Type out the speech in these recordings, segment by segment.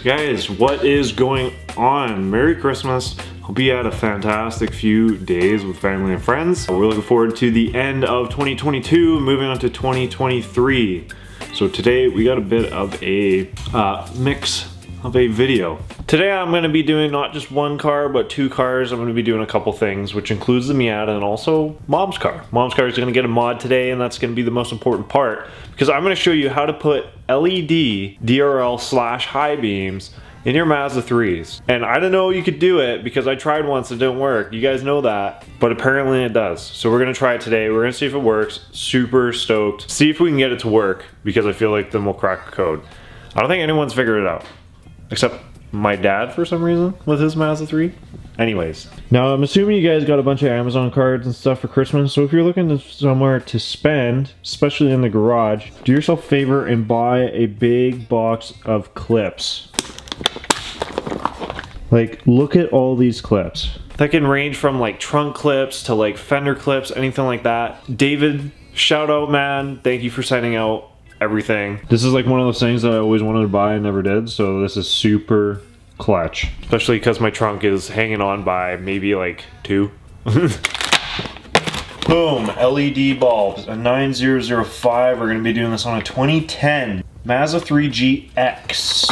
Guys, what is going on? Merry Christmas. Hope you had a fantastic few days with family and friends. We're looking forward to the end of 2022, moving on to 2023. So today we got a bit of a mix of a video. Today I'm going to be doing not just one car, but two cars. I'm going to be doing a couple things, which includes the Miata and also Mom's car. Mom's car is going to get a mod today, and that's going to be the most important part because I'm going to show you how to put LED DRL slash high beams in your Mazda 3s. And I didn't know you could do it because I tried once, it didn't work. You guys know that, but apparently it does. So we're gonna try it today. We're gonna see if it works. Super stoked. See if we can get it to work because I feel like then we'll crack the code. I don't think anyone's figured it out, except my dad for some reason with his Mazda 3. Anyways, now I'm assuming you guys got a bunch of Amazon cards and stuff for Christmas, so if you're looking somewhere to spend, especially in the garage, do yourself a favor and buy a big box of clips. Like, look at all these clips. That can range from like trunk clips to like fender clips, anything like that. David, shout out, man. Thank you for sending out everything. This is like one of those things that I always wanted to buy and never did, so this is super clutch. Especially because my trunk is hanging on by maybe like 2. Boom, LED bulbs, a 9005. We're gonna be doing this on a 2010 Mazda 3GX.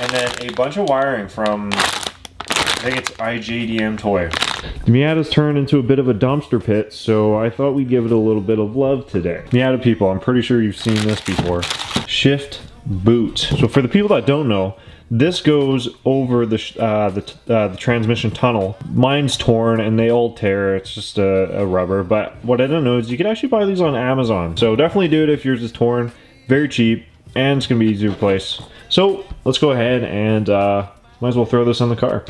And then a bunch of wiring from, I think it's IJDM Toy. The Miata's turned into a bit of a dumpster pit, so I thought we'd give it a little bit of love today. Miata people, I'm pretty sure you've seen this before. Shift boot. So for the people that don't know, this goes over the transmission tunnel. Mine's torn and they all tear. It's just a rubber. But what I don't know is you can actually buy these on Amazon. So definitely do it if yours is torn. Very cheap, and it's gonna be easy to replace. So let's go ahead and might as well throw this in the car.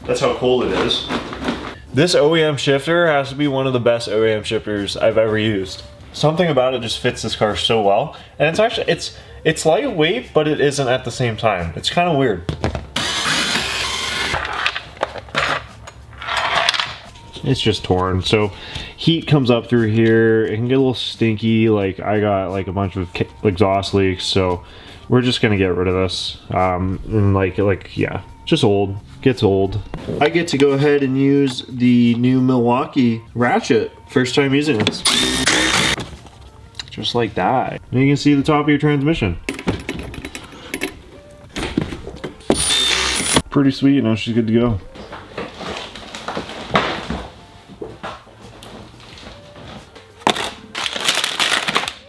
That's how cold it is. This OEM shifter has to be one of the best OEM shifters I've ever used. Something about it just fits this car so well. And it's actually, it's lightweight, but it isn't at the same time. It's kind of weird. It's just torn, so heat comes up through here. It can get a little stinky. Like I got like a bunch of exhaust leaks, so we're just gonna get rid of this. And like yeah, just old. Gets old. I get to go ahead and use the new Milwaukee ratchet. First time using this. Just like that. And you can see the top of your transmission. Pretty sweet, you know, she's good to go.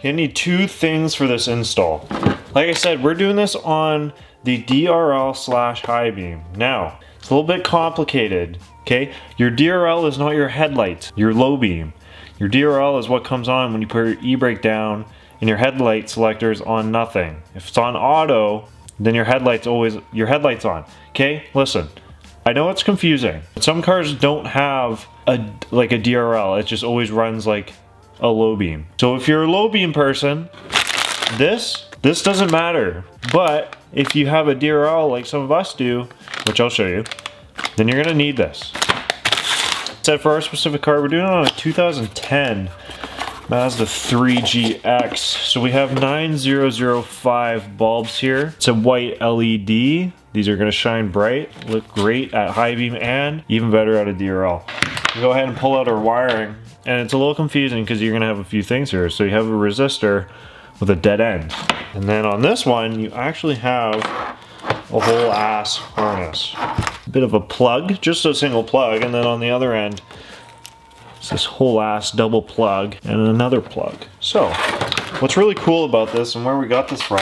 You need two things for this install. Like I said, we're doing this on the DRL slash high beam. Now, it's a little bit complicated, okay? Your DRL is not your headlights, your low beam. Your DRL is what comes on when you put your e-brake down and your headlight selector is on nothing. If it's on auto, then your headlight's on. Okay, listen, I know it's confusing, but some cars don't have a DRL. It just always runs like a low beam. So if you're a low beam person, this doesn't matter. But if you have a DRL like some of us do, which I'll show you, then you're gonna need this. So for our specific car, we're doing it on a 2010 Mazda 3GX. So we have 9005 bulbs here. It's a white LED. These are gonna shine bright, look great at high beam, and even better at a DRL. We'll go ahead and pull out our wiring. And it's a little confusing because you're gonna have a few things here. So you have a resistor with a dead end. And then on this one, you actually have a whole ass harness. A bit of a plug, just a single plug. And then on the other end, it's this whole ass double plug and another plug. So what's really cool about this and where we got this from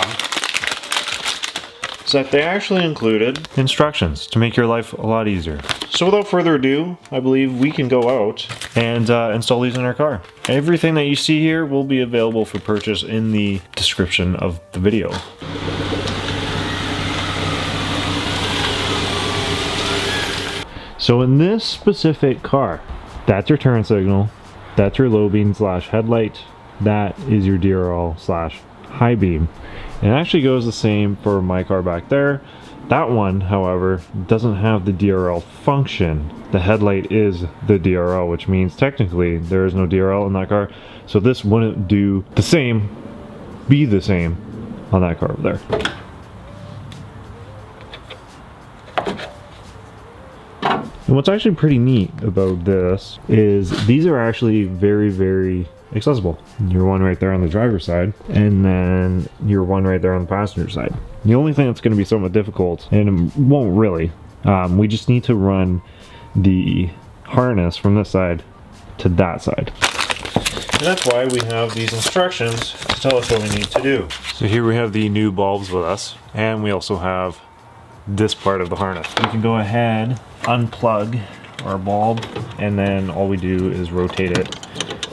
is that they actually included instructions to make your life a lot easier. So without further ado, I believe we can go out and install these in our car. Everything that you see here will be available for purchase in the description of the video. So in this specific car, that's your turn signal, that's your low beam slash headlight, that is your DRL slash high beam. And it actually goes the same for my car back there. That one, however, doesn't have the DRL function. The headlight is the DRL, which means technically there is no DRL in that car. So this wouldn't do the same, be the same on that car over there. And what's actually pretty neat about this is these are actually very, very accessible. Your one right there on the driver's side, and then your one right there on the passenger side. The only thing that's going to be somewhat difficult, and it won't really, we just need to run the harness from this side to that side. And that's why we have these instructions to tell us what we need to do. So here we have the new bulbs with us, and we also have this part of the harness. We can go ahead, unplug our bulb, and then all we do is rotate it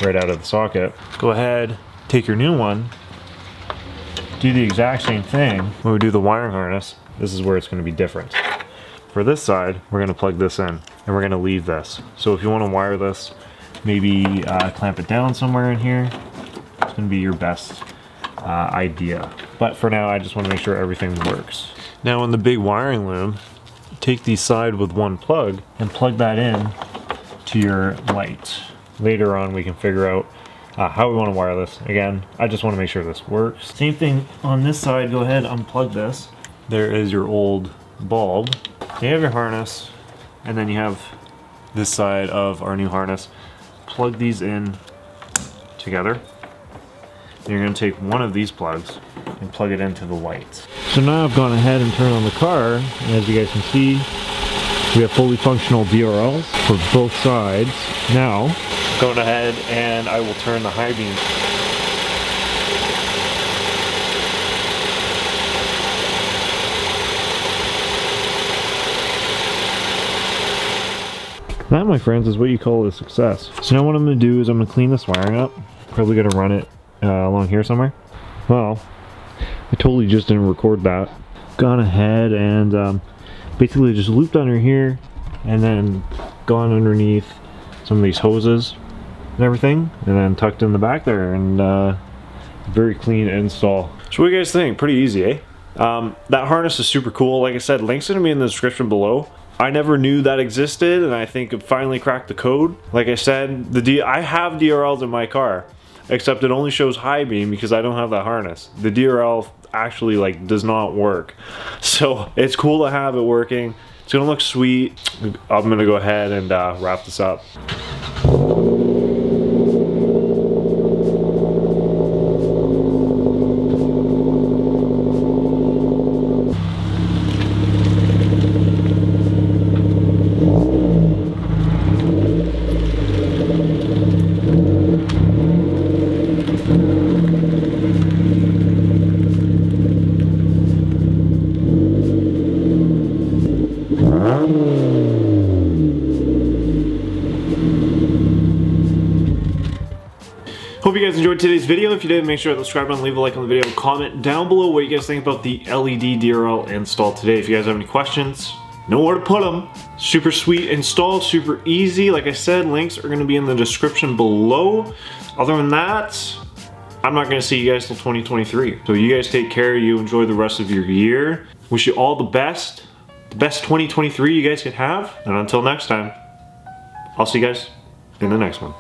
right out of the socket. Go ahead, take your new one, do the exact same thing. When we do the wiring harness, this is where it's going to be different. For this side, we're going to plug this in, and we're going to leave this. So if you want to wire this, maybe clamp it down somewhere in here, it's going to be your best idea. But for now, I just want to make sure everything works. Now in the big wiring loom, take the side with one plug and plug that in to your light. Later on we can figure out how we want to wire this. Again, I just want to make sure this works. Same thing on this side, go ahead, unplug this. There is your old bulb. You have your harness, and then you have this side of our new harness. Plug these in together. And you're going to take one of these plugs and plug it into the lights. So now I've gone ahead and turned on the car, and as you guys can see, we have fully functional DRLs for both sides. Now, going ahead and I will turn the high beam. That, my friends, is what you call a success. So now what I'm going to do is I'm going to clean this wiring up. Probably going to run it along here somewhere. Well, I totally just didn't record that. Gone ahead and basically just looped under here and then gone underneath some of these hoses and everything, and then tucked in the back there, and very clean install. So what do you guys think? Pretty easy, eh? That harness is super cool. Like I said, links are gonna be in the description below. I never knew that existed, and I think it finally cracked the code. Like I said, I have DRLs in my car, except it only shows high beam because I don't have that harness. The DRL actually does not work. So it's cool to have it working. It's gonna look sweet. I'm gonna go ahead and wrap this up. Hope you guys enjoyed today's video. If you did, make sure to subscribe and leave a like on the video. Comment down below what you guys think about the LED DRL install today. If you guys have any questions, know where to put them. Super sweet install, super easy. Like I said, links are going to be in the description below. Other than that, I'm not going to see you guys till 2023. So you guys take care. You enjoy the rest of your year. Wish you all the best 2023 you guys could have. And until next time, I'll see you guys in the next one.